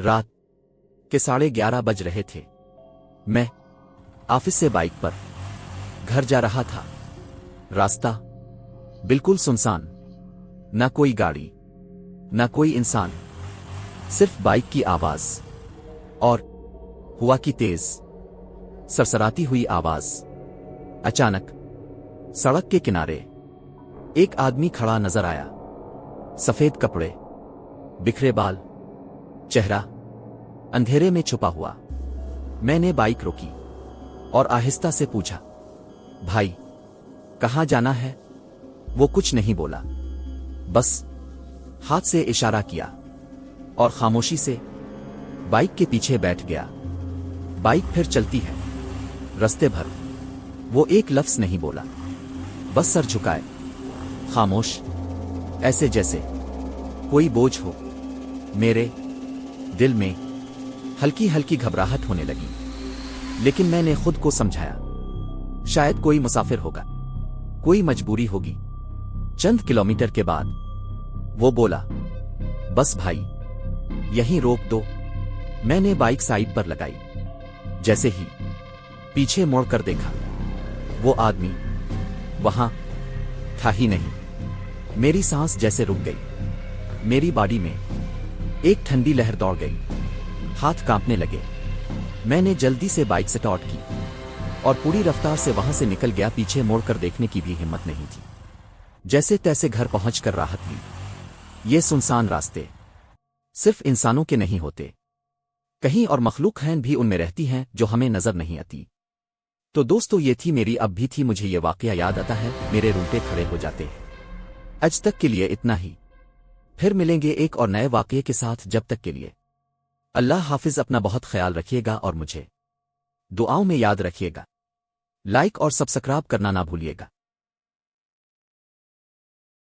रात के 11:30 बज रहे थे। मैं ऑफिस से बाइक पर घर जा रहा था। रास्ता बिल्कुल सुनसान, न कोई गाड़ी न कोई इंसान, सिर्फ बाइक की आवाज और हवा की तेज सरसराती हुई आवाज। अचानक सड़क के किनारे एक आदमी खड़ा नजर आया। सफेद कपड़े, बिखरे बाल, चेहरा अंधेरे में छुपा हुआ। मैंने बाइक रोकी और आहिस्ता से पूछा, भाई कहां जाना है? वो कुछ नहीं बोला, बस हाथ से इशारा किया और खामोशी से बाइक के पीछे बैठ गया। बाइक फिर चलती है। रस्ते भर वो एक लफ्ज नहीं बोला, बस सर झुकाए, खामोश, ऐसे जैसे कोई बोझ हो। मेरे दिल में हल्की हल्की घबराहट होने लगी, लेकिन मैंने खुद को समझाया, शायद कोई मुसाफिर होगा, कोई मजबूरी होगी। चंद किलोमीटर के बाद वो बोला, बस भाई यहीं रोक दो। मैंने बाइक साइड पर लगाई। जैसे ही पीछे मुड़कर देखा, वो आदमी वहां था ही नहीं। मेरी सांस जैसे रुक गई, मेरी बॉडी में एक ठंडी लहर दौड़ गई, हाथ कांपने लगे। मैंने जल्दी से बाइक स्टार्ट की और पूरी रफ्तार से वहां से निकल गया। पीछे मुड़कर देखने की भी हिम्मत नहीं थी। जैसे तैसे घर पहुंचकर राहत मिली। ये सुनसान रास्ते सिर्फ इंसानों के नहीं होते, कहीं और मखलूक हैं भी उनमें रहती हैं जो हमें नजर नहीं आती। तो दोस्तों, ये थी मेरी अब भी थी। मुझे ये वाकया याद आता है, मेरे रूंगटे खड़े हो जाते हैं। आज तक के लिए इतना ही, फिर मिलेंगे एक और नए वाकये के साथ। जब तक के लिए अल्लाह हाफिज। अपना बहुत ख्याल रखिएगा और मुझे दुआओं में याद रखिएगा। लाइक और सब्सक्राइब करना ना भूलिएगा।